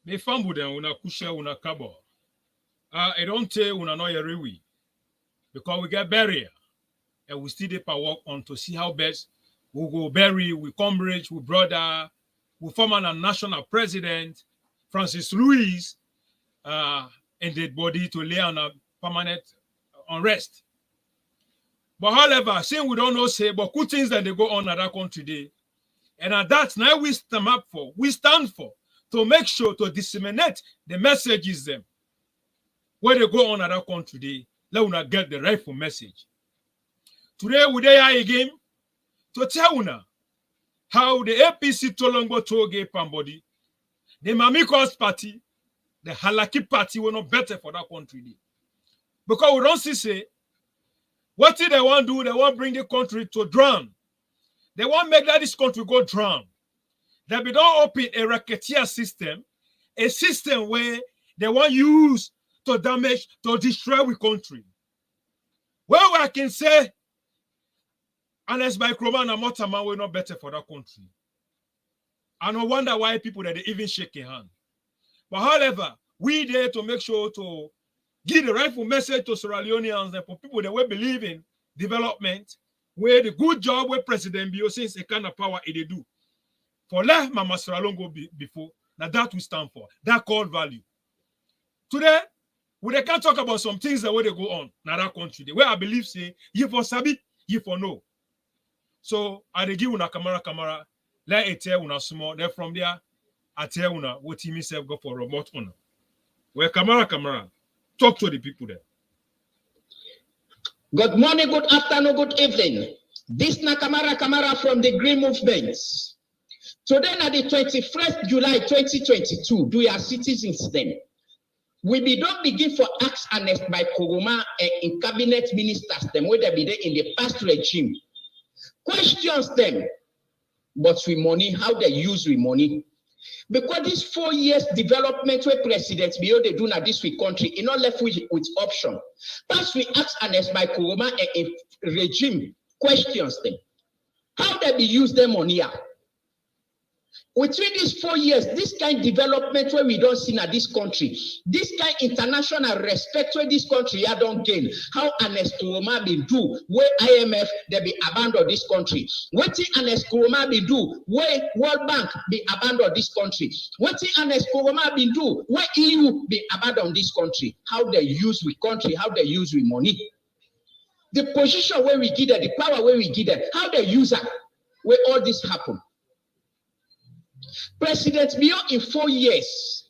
Me fambu den una kusha una kabo. I don't tell una no yeriwi. Because we get buried. And we still dey work on to see how best we go bury, we comrade, we brother, we form a national president, Francis Louis, and dead body to lay on a permanent unrest. But however, saying we don't know say, but good things that they go on at that country day. And at that now we stand for to make sure to disseminate the messages them where they go on at that country day. Let una get the rightful message. Today we are here again to tell una how the APC Tolongbo Tollgate Panbody, the Mamikos party, the Halaki party were not better for that country day. Because we don't see say what did they want to do? They want to bring the country to drown. They want to make that this country go drown. They be don't open a racketeer system, a system where they want to use to damage, to destroy the country. Well, I can say, unless by KOROMA and Motama were not better for that country. I no wonder why people that they even shake a hand. But however, we there to make sure to give the rightful message to Sierra Leoneans and for people that will believe in development, where the good job where President Bio since a kind of power they do. For let Mama Sierra Leone go before, now that we stand for, that called value. Today, we can talk about some things that way they go on in that country. The way I believe say, you for sabi, you for no. So I give una Kamara, let it tell una small. Then from there, I tell una what he himself go for remote honor. Where Kamara, talk to the people there. Good morning, good afternoon, good evening. This na Kamara from the Green Movement. Today na the 21st July 2022. Do your citizens then? We don't begin for acts ERNEST by KOROMA and in cabinet ministers them where they be there in the past regime. Questions them, but with money, how they use with money. Because this 4 years development where presidents be they do now this week country, it not left with option. Pass we ask ERNEST by KOROMA and in regime questions them. How they be use them on here? Within these 4 years, this kind of development where we don't see in this country, this kind of international respect where this country don't gain, how ERNEST KOROMA be do, where IMF they be abandoned this country. What ERNEST KOROMA be do, where World Bank be abandoned this country. What ERNEST KOROMA be do, where EU be abandoned this country. How they use with country, how they use with money. The position where we give them, the power where we give them, how they use it, where all this happen. President Bio in 4 years,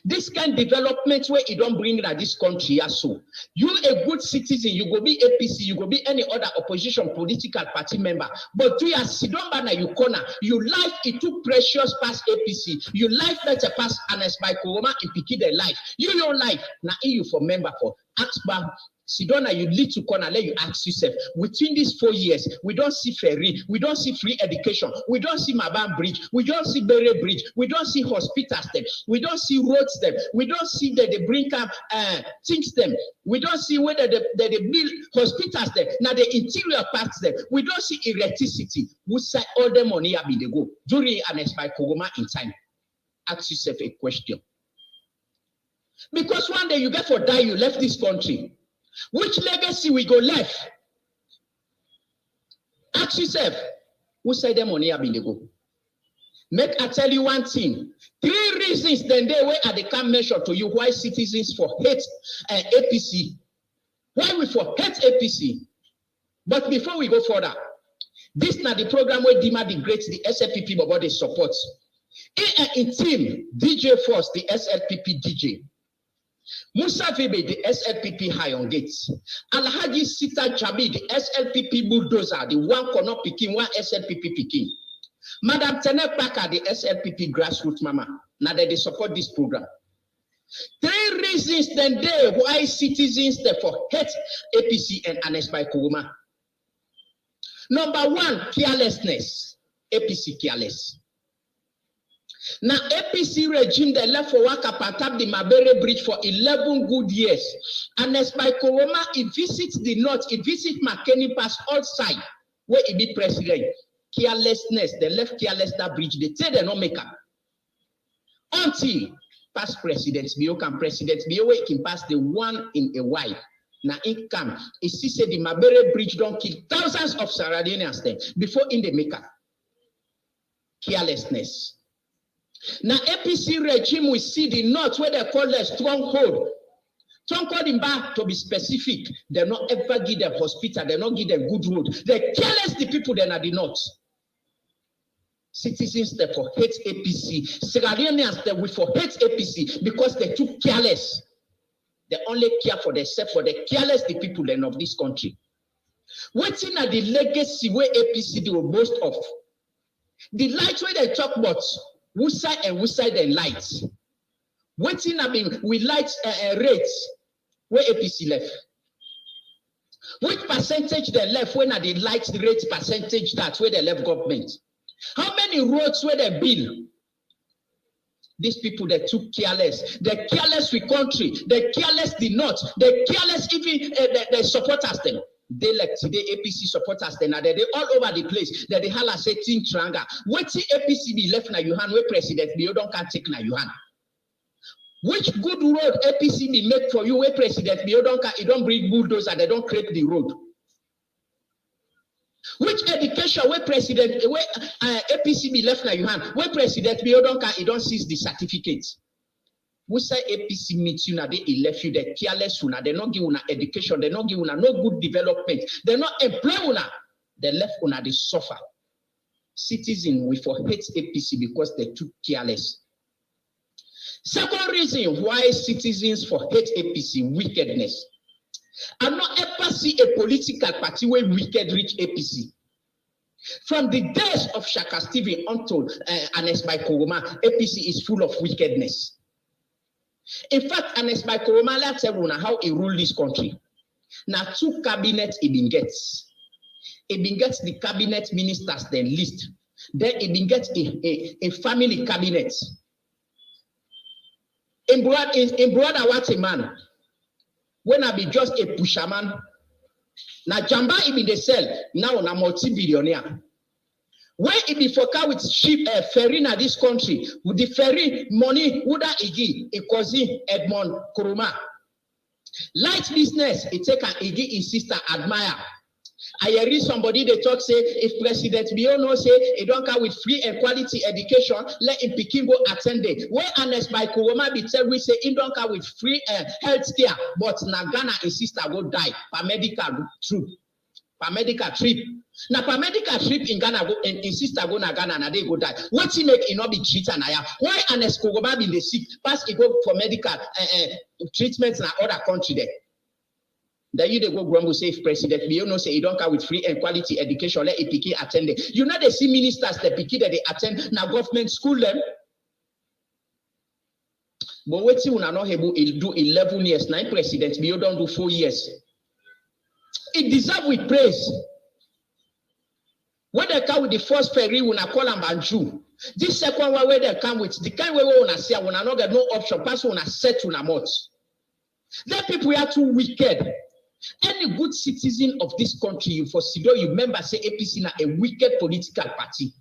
this kind of development where you don't bring that this country so you a good citizen, you go be APC, you go be any other opposition political party member, but do you sit down by you corner, you life it too precious past APC, you life better pass ERNEST by KOROMA and pick their life. Your life now you for member for ask back. Sidona, you lead to corner, let you ask yourself, within these 4 years, we don't see ferry, we don't see free education, we don't see Maban Bridge, we don't see Bere Bridge, we don't see hospitals them, we don't see roads them, we don't see that they bring up things them, we don't see whether they build hospitals them, now the interior parts them, we don't see electricity. We say all the money have been they go during ERNEST by KOROMA in time. Ask yourself a question. Because one day you get for die, you left this country. Which legacy we go left? Ask yourself, who said the money have been they go? Make I tell you one thing. 3 reasons then they were at the camp mention to you why citizens for hate APC. Why we for hate APC? But before we go further, this now the program where Dima the Great, the SLPP body support. In team, DJ Force, the SLPP DJ. Musa Vebe, the SLPP high on gates. Alhaji Sita Jabi, the SLPP bulldozer, the one corner picking, one SLPP picking. Madam Tenek Baka, the SLPP grassroots mama. Now that they support this program. 3 reasons then they why citizens therefore hate APC and ERNEST by KOROMA. Number 1, carelessness. APC careless. Now, APC regime they left for work up and tap the Mabere Bridge for 11 good years. ERNEST by KOROMA, it visits the north, it visits McKinney Pass outside where it be president. Carelessness, they left careless that bridge. They say they not make up. Until past presidents, Bio can president, Bio can pass the one in a while. Now income is he said the Mabere Bridge don't kill thousands of Saradianians then before in the maker. Carelessness. Now APC regime we see the north where they call the stronghold. Stronghold in back to be specific. They not ever give them hospital, they not give them good road. They careless the people then at the north. Citizens therefore hate APC. Saradianians that we for hate APC because they too careless. They only care for themselves, for the careless the people then of this country. Waiting at the legacy where APC do most of. The light where they talk about, whose side and whose side they light. Waiting at me, we light rates where APC left. Which percentage they left when at the light rate percentage that where they left government? How many roads where they build? These people, they're too careless. They're careless with country. They're careless the north. They're careless even they support us them. They like today APC support us then. They're all over the place. They hala say think tranga. What the APC be left na Yuhan where president be you don't can take na Yuhan. Which good road APC be make for you where president be you don't bring bulldozer, they don't create the road. Which education where president where APC be left na your hand? Where president be you don't seize the certificates. We say APC meet you na they left you the careless una. They not give una education. They not give una no good development. They not employ una. They left una they suffer. Citizens we for hate APC because they're too careless. Second reason why citizens for hate APC wickedness. I not ever see a political party where wicked reach APC. From the days of Shaka Stephen until ERNEST by KOROMA, APC is full of wickedness. In fact, ERNEST by KOROMA, let's tell you how he rule this country. Now, 2 cabinets he been gets. He been gets the cabinet ministers then list. Then he been gets a family cabinet. In brother, what a man. When I be just a pusherman, now Jamba he be the sell, now na multi-billionaire. When he be foka with ship ferry na this country, with the ferry money, Uda Igi, a cousin Edmond KOROMA. Light business, he take an Igi his sister admire. I read somebody they talk say if President Biono say he don't come with free and quality education, let him pikin go attend it. Where ERNEST by KOROMA be tell we say he don't come with free health care, but na Ghana his sister go die. Paramedical trip. Paramedical trip. Now paramedical trip in Ghana go and his sister go na Ghana na they go die. What he make he not be treated na ya? Why ERNEST KOROMA be the sick? Pass he go for medical treatments in other country there. Then you they go grumble say if President Biono say you don't come with free and quality education, let a picky attend it. You know they see ministers the picky that they attend now government school them. But wait till una not able to do 11 years. 9 presidents, Bio don't do 4 years. It deserves with praise. When they come with the first ferry, we call them Banju. This second one where they come with the kind way we wanna see, we not get no option. Pass we set to mouth. That people are too wicked. Any good citizen of this country, you for Sido, you remember say APC na a wicked political party.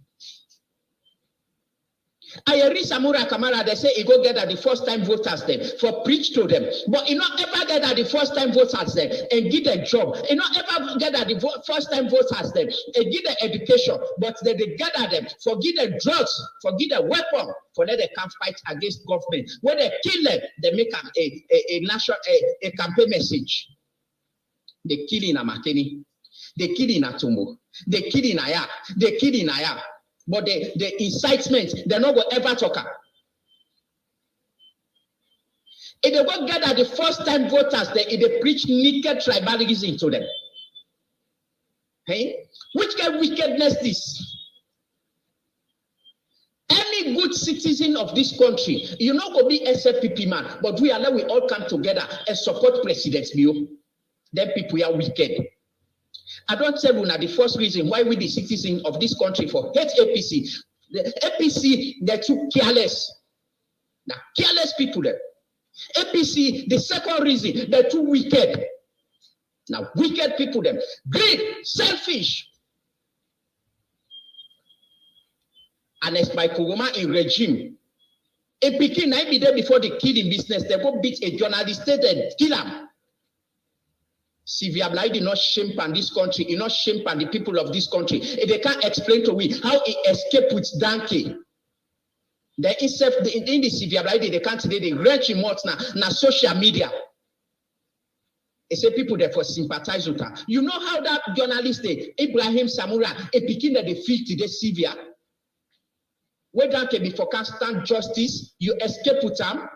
I read Kamara Kamara, they say he go get at the first time voters them for preach to them. But he not ever get at the first time voters them and give a job. He not ever get at the first time voters them and give the education. But they gather them for give the drugs, for give the weapon, for let they can fight against government. When they kill them, they make a national a campaign message. They kill in Amakeni, they kill in Atumo, they kill in Aya, they kill in Aya. But the incitement, they're not going to ever talk. If they go gather the first time voters, they preach naked tribalism to them. Hey? Which kind of wickedness this? Any good citizen of this country, you're not going to be SFPP man, but we all come together and support President Bio. Then people are wicked. I don't tell you now the first reason why we the citizens of this country for hate APC. The APC, they're too careless. Now, careless people there. APC, the second reason, they're too wicked. Now, wicked people them. Greed, selfish. ERNEST by KOROMA in regime. A Pekin, I be there before the killing business. They go beat a journalist, they kill him. Sylvia Bly did not shame on this country, he not shame on the people of this country. If they can't explain to we how he escaped with donkey. They in the Sylvia Bly, they can't say they wrench him out na social media. They say people there for sympathize with her. You know how that journalist, Ibrahim Samura, a Pekin that they feel today, Sylvia. Where that can be for constant justice, you escape with them.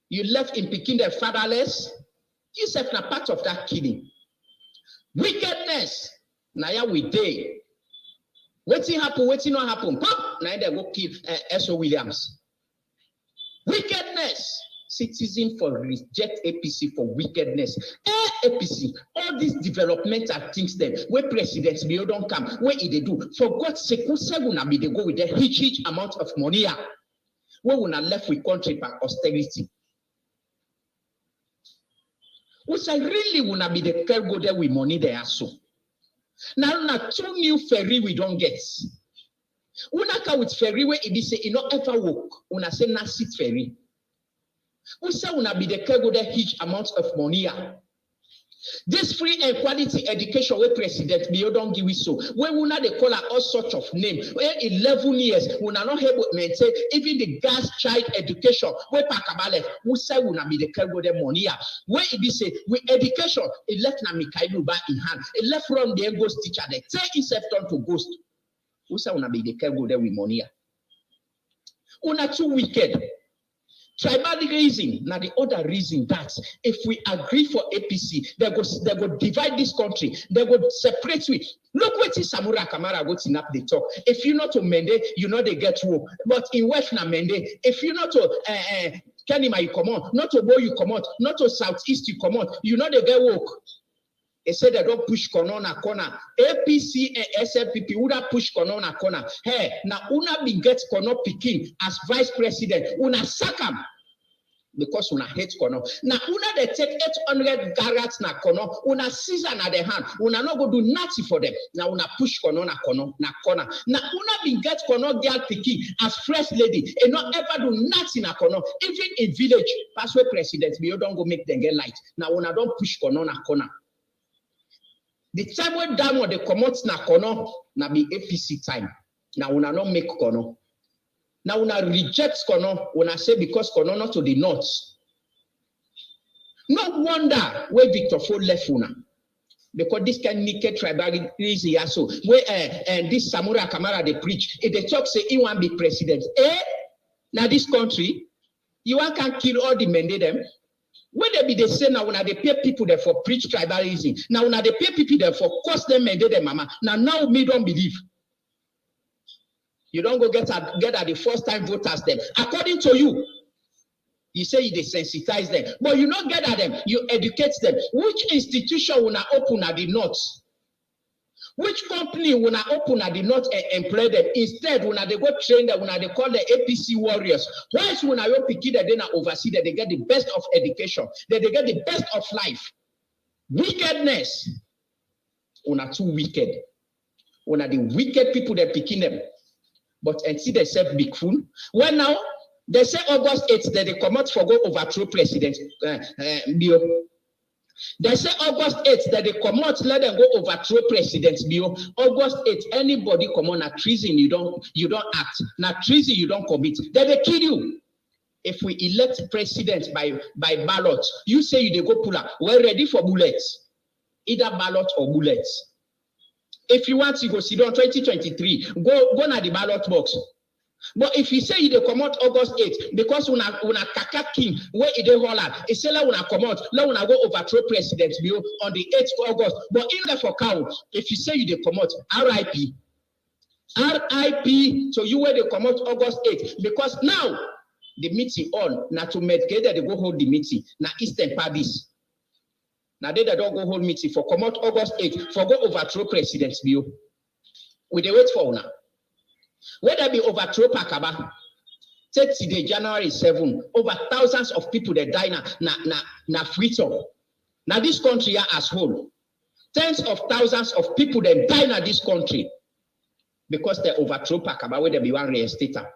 You left in Pekin the fatherless. You said na part of that killing. Wickedness. Now yeah, we day. Waiting happen, waiting not happen. Pop! Now they go kill S.O. Williams. Wickedness. Citizen for reject APC for wickedness. APC, all these developmental things then, where presidents will don't come, where they do. For God's sake, who said will not be they go with a huge amount of money? Where we not left with country by austerity? Who said really will not be the care go there with money they are so. Now 2 new ferry we don't get. Unaka with ferry where it is say you not ever walk. Una say na sit ferry. Who say una be the cargo that huge amounts of money? This free and quality education where President Bio don't give it so. When una they call her all sorts of name. Where 11 years una not able to maintain even the gas child education. Where Pakabale who say una be the cargo that money? Where it is say with education it left na Mikailu back in hand. It left from the ghost teacher. They take itself down to ghost. Who say una be the cargo there with money? Una too wicked. Tribalism, now the other reason that if we agree for APC, they go divide this country, they go separate we. Look what is Kamara Kamara go to up the talk. If you not to Mende, you know they get woke. But in West na Mende, if you not to Kenima you come on, not to Bo you come out, not to Southeast you come out, you know they get woke. They say they don't push corner corner. APC and SLPP would have pushed corner corner. Hey, now una be get corner picking as vice president. Una sack him because una hate corner. Now una they take 800 garrets na corner. Una season at the hand. Una not go do nothing for them. Now una push corner na corner. Now una be get corner girl picking as first lady and not ever do nothing na corner. Even in village, passway president, you don't go make them get light. Now una don't push corner na corner. The time when down they come out na kono na be APC time. Now una not make kono. Now una reject kono. Una say because kono not to the north. No wonder where Victor Ford left una. Because this kind of naked tribalism here so where and this Kamara Kamara they preach. If they talk say he want be president. Now this country you want can kill all the men them. When they be the same now, when they pay people there for preach tribalism. Now, when they pay people there for cost them and them, mama. Now me don't believe. You don't go get at the first time voters them. According to you, you say you desensitize them, but you don't get at them. You educate them. Which institution will not open at the north? Which company will not open at the north and employ them? Instead, when they go train them, when they call the APC warriors, why is when I pick it, they not oversee that they get the best of education, that they get the best of life? Wickedness. Una too wicked. Una the wicked people that picking them. But and see themselves big fool. Well now, they say August 8th that they come out for go overthrow President Bio. They say August 8th that they come out, let them go overthrow President Bio. August 8th, anybody come on a treason, you don't act. Now treason you don't commit. Then they kill you. If we elect president by ballot, you say you they go pull up. We're ready for bullets. Either ballot or bullets. If you want to go sit down 2023, go na the ballot box. But if you say you they come out August 8th, because una kaka king where it they roll out, it say la una come out, la una go overthrow President Bio on the 8th of August. But in there for cow, if you say you they come out, RIP. RIP, so you where they come out August 8th. Because now the meeting on, now to Medgate, they go hold the meeting, now Eastern Paris. Now they don't go hold meeting for come out August 8th, for go overthrow President Bio. We they wait for now. Whether be overthrow Pakaba, take today, January 7, over thousands of people that die na freedom. Now this country as whole, tens of thousands of people that die in this country. because they overthrow Pakaba where they be one reinstater.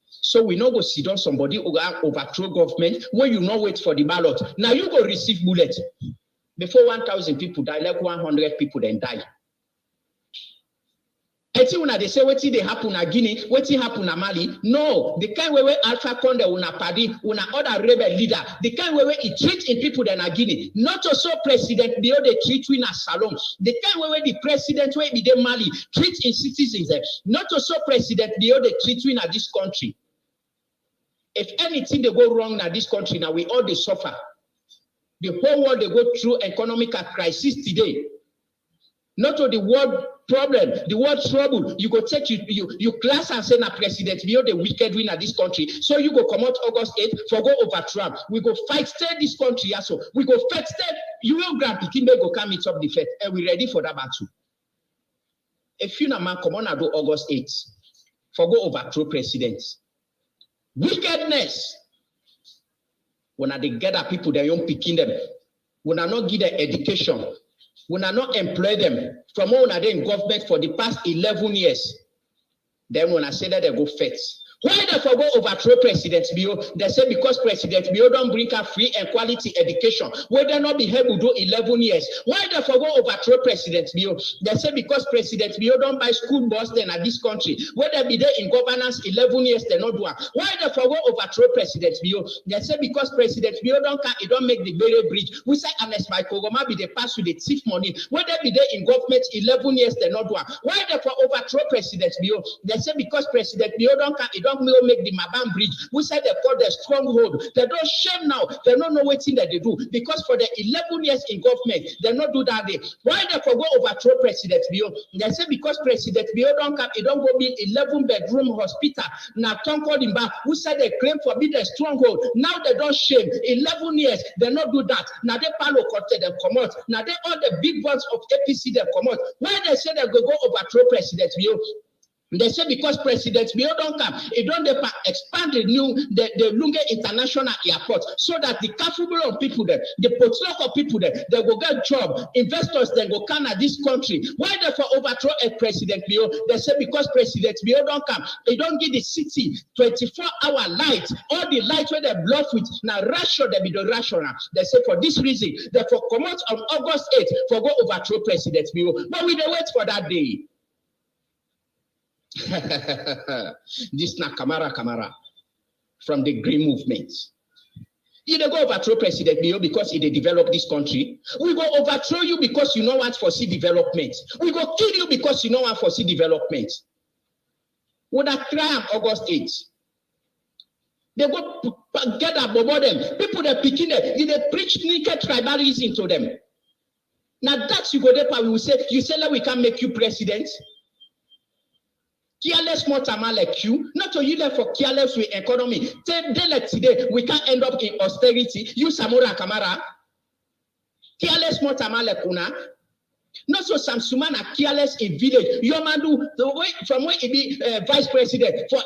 So we no go sit down somebody who overthrow government when you no wait for the ballot. Now you go receive bullet. Before 1,000 people die, like 100 people then die. When they say what they happen na Guinea, what happen na Mali? No, the kind way Alpha Conde una party, una other rebel leader, the kind way he treat in people that na Guinea, not also president beyond the treat in a salon. The kind way the president way be the Mali treat in citizens, not also president beyond the treat in this country. If anything they go wrong in this country now, we all they suffer. The whole world they go through economic crisis today. Not to the world problem, the world trouble. You go take you class and say na president we are the wicked winner this country. So you go come out August 8th for go over Trump. We go fight stay this country also. We go fight stay. You will grab the Kimbe go come meet up the fight, and we ready for that battle. If you na man come on and do August 8th for go overthrow presidents. Wickedness. When they gather people, they don't picking them. When they not give them education. When I not employ them from when I in government for the past 11 years, then when I say that they go first. Why they forgo overthrow President Bio? They say because President Bio don't bring a free and quality education. Why they not be able to do 11 years? Why they forgo overthrow President Bio? They say because President Bio don't buy school bus then at this country. Why they be there in governance 11 years they not do it? Why they forgo overthrow President Bio? They say because President Bio don't make the Berry Bridge. We say ERNEST by KOROMA be the pass with the thief money. Why they be there in government 11 years they not do it? Why they for overthrow President Bio? They say because President Bio don't make the Mabam Bridge. We said they call the stronghold. They don't shame now. They don't know what thing that they do. Because for the 11 years in government, they not do that day. Why they forgo overthrow President Bio? They say because President Bio don't come, he don't go build 11-bedroom hospital. Now Tom called him back. Who said they claim for be the stronghold? Now they don't shame. 11 years, they not do that. Now they palo corte them come out. Now they all the big ones of APC they come out. Why they say they go overthrow President Bio? They say because President Bio don't come, it don't expand the Lunge International Airport so that the capable of people there, the potluck of people there, they will get job. Investors then go come at this country. Why they for overthrow a President Bio? They say because President Bio don't come, they don't give the city 24-hour light. All the light where they block with now ration they be the rational. They say for this reason, they for come out on August 8th for go overthrow President Bio. But we don't wait for that day. This na Kamara from the Green Movement. You don't go overthrow President Bio because he developed this country. We go overthrow you because you don't want to foresee development. We go kill you because you don't want to foresee development. Would I try on August 8th? They go get up above them. People that picking them, they preach naked tribalism to them. Now that's you go there, we will say, you say that we can make you president. Careless more time like you, not to you there for careless with economy. Today, we can't end up in austerity. You Kamara Kamara. Careless more time like una. Not so Samsumana careless in village. Yomandu, the way from where he be vice president for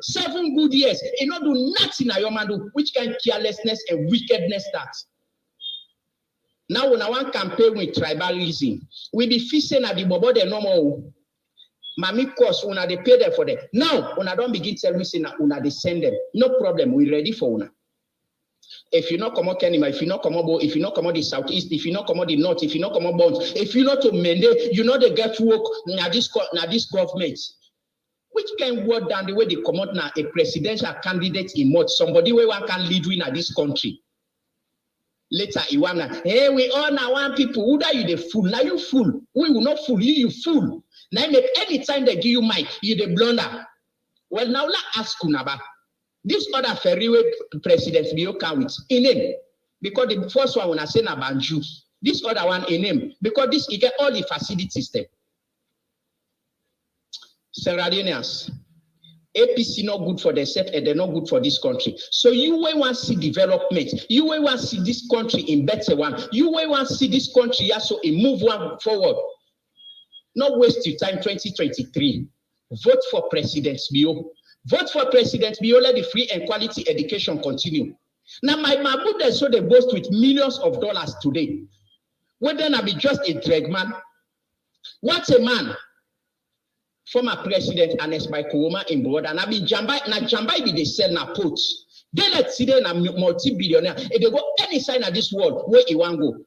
7 good years. He not do nothing na Yomandu. Which kind of carelessness and wickedness that? Now, when I want campaign with tribalism, we be fishing at the bobo the normal. Mami course, una they pay them for them. Now, when I don't begin telling me, say, una they send them. No problem, we ready for una. If you not come out Kenima, if you not come out, if you not come out the southeast, if you not come out the north, if you not come out Bones, if you not to Mende, you know they get work na this government. Which can work down the way they come out now a presidential candidate in mode, somebody where one can lead in this country. Later, Iwana, hey, we all now want people. Who are you the fool? Now you fool. We will not fool you, you fool. Now make any time they give you mic, you the blunder. Well, now let's ask Kunaba. This other ferryway president Bio come with in name. Because the first one when I say Nabanju, this other one in name. Because this you get all the facilities there. Serradians. APC not good for themselves and they're not good for this country. So you will want to see development. You will want to see this country in better one. You will want to see this country also a move one forward. Not waste your time 2023. Vote for President Bio. Vote for President Bio. Let the free and quality education continue. Now my Mabuda so they boast with millions of dollars today. Whether I be just a drag man. What a man. Former President ERNEST by KOROMA in board, and I be Jambai be they sell na poach. They let see them a multi-billionaire. If they go any side of this world, where you want go?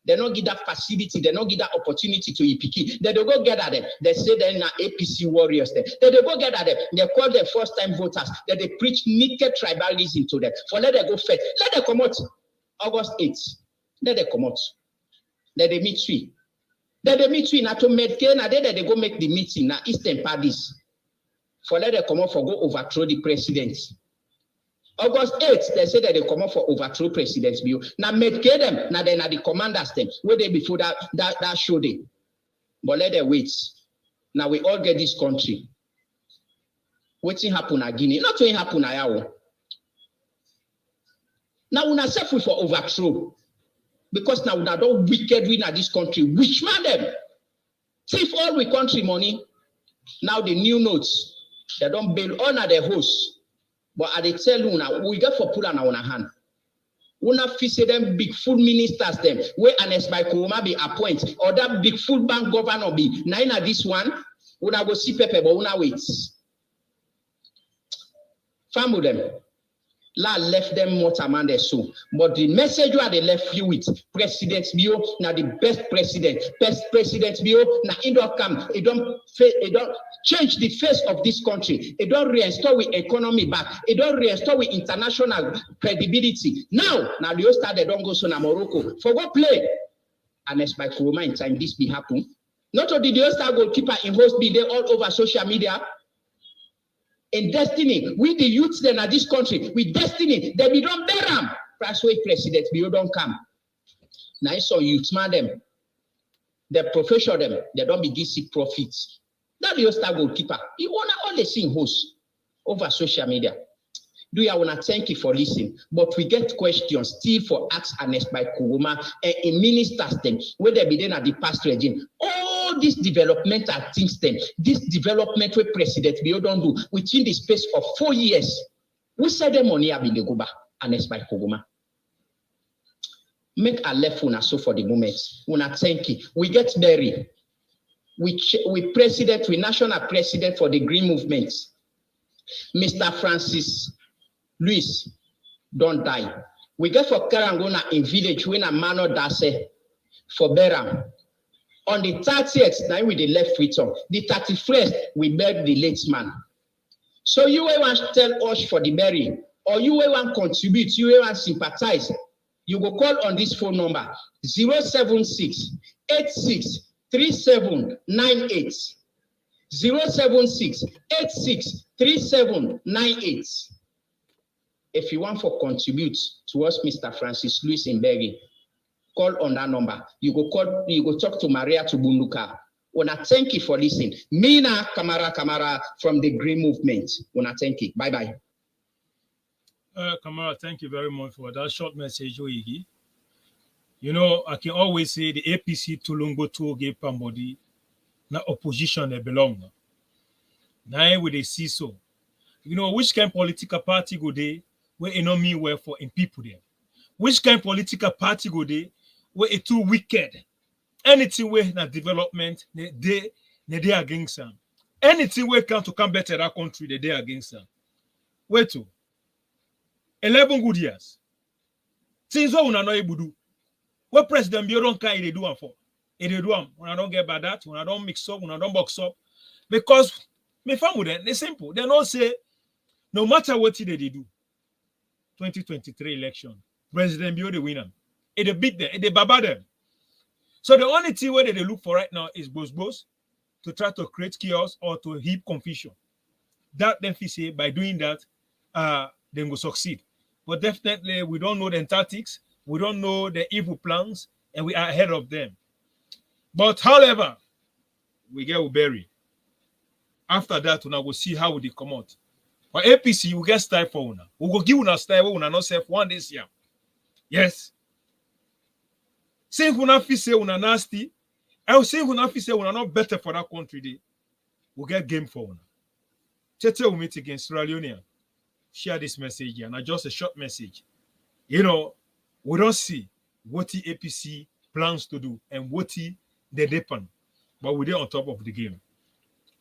They don't give that facility, they don't give that opportunity to EPK. They don't go get at them. They say they're na APC warriors there. They don't go get at them. They call them first-time voters. They preach naked tribalism to them. For let them go first. Let them come out August 8th. Let them come out. Let them meet three. Let them meet three. Now to make they go make the meeting na Eastern Paris. For let them come out for go overthrow the president. August 8th, they said that they come up for overthrow president's bill. Now make them, now they are the commanders them, where they before that show day. But let them wait. Now we all get this country. What's happen at Guinea? Not what happen at Yao. Now we not self for overthrow. Because now we are not wicked win at this country. Which man them? Thief all we country money. Now the new notes, they don't bail all of their hosts. But I they tell you now, we get for pull on our hand. We not fix them big full ministers them where ERNEST by KOROMA be appoint or that big full bank governor be. Now in this one, we not go see Pepe, but we not wait. Family them. La left them more time they so. But the message where they left you with President Bio, now the best president Bio, now it don't come, it don't change the face of this country. It don't restore with economy back. It don't restore with international credibility. Now the Ostar they don't go so na Morocco. For what play? ERNEST by KOROMA in time this be happen. Not only the Ostar goalkeeper in host be there all over social media. In destiny, we the youths then at this country, with destiny, they be don't bear them. That's why President Bio don't come. Now it's all youths, madam. The profession them, they don't begin seek profits. Now the Ostar goalkeeper, you wanna always sing host over social media. Do you wanna thank you for listening? But we get questions still for ask ERNEST by KOROMA and in ministers them where they be then at the past regime. All these developmental things then, this development where President Bio don't do within the space of 4 years. We said them money have been go back ERNEST by KOROMA. Make a left una so for the moment. Una thank you. We get buried. We national president for the Green Movement. Mr. Francis Louis don't die. We get for Karangona in village when a man or dase for Beram. On the 30th, now we the left return. The 31st, we buried the late man. So you will want to tell us for the burying, or you will want to contribute, you will want to sympathize. You will call on this phone number 076 86 3798. 076 86 3798. If you want to contribute to us, Mr. Francis Louis in Berry, call on that number. You go talk to Maria Tubunduka. Wanna thank you for listening. Mina Kamara from the Green Movement. Wanna thank you. Bye-bye. Kamara, thank you very much for that short message, Oigi. You know, I can always say the APC Tolongbo Tollgate Panbody, na opposition they belong. Now we they see so. You know, which kind of political party go they where it not mean well for in people there? Which kind of political party go they where it too wicked? Anything where na development they against them. Anything where come better that country they against them. Wait to 11 good years. Since what una no able do? What President Bio don't care they do am for? They do am. When I don't get by that, when I don't mix up, when I don't box up, because me family them they simple. They don't say no matter what they do. 2023 election, President Bio the winner. They beat them, they baba them. So the only thing where they look for right now is boss to try to create chaos or to heap confusion. That then say by doing that, they will succeed. But definitely we don't know the tactics, we don't know the evil plans, and we are ahead of them. But however, we get Uberi. After that, we will see how they come out. For APC, we get style for una. We will give una style we una not self one this year. Yes. Say una fi say una nasty, I will say una fi say una not better for that country. Day. We get game for una. Tete will meet against Sierra Leone. Share this message here, not just a short message. You know, we don't see what the APC plans to do and what they depend. but we did on top of the game.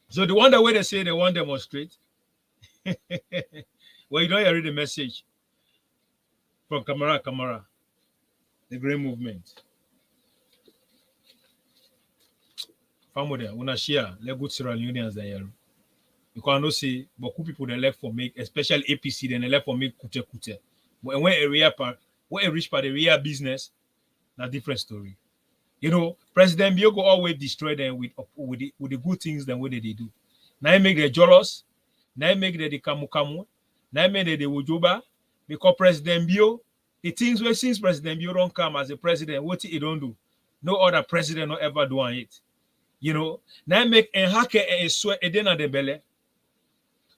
So the one that way they say they want to demonstrate, well, you don't hear the message from Kamara Kamara, the Green Movement. Family, una share, let good Sierra Leoneans there. Because I know see, but people they left for make, especially APC, then they left for make kute. But when area part, when a rich part area business, a different story. You know, President Biogo always destroy them with the good things than what they do. Now make the jealous, now make the kamu, now make the wujoba, because President Bio, the things where since President Bio don't come as a president, what he don't do, no other president not ever doing it. You know, now make and hack and sweat a dinner the belly.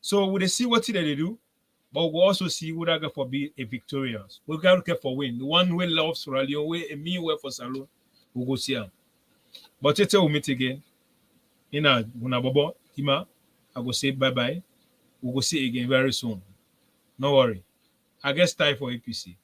So we see what they do, but we also see who they for be a victorious. We can't care for win. The one who loves Sierra way a me way for Salon, we go see him. But it's will meet again. In a Bobo, Tima, I will say bye-bye. We will see again very soon. No worry. I guess time for APC.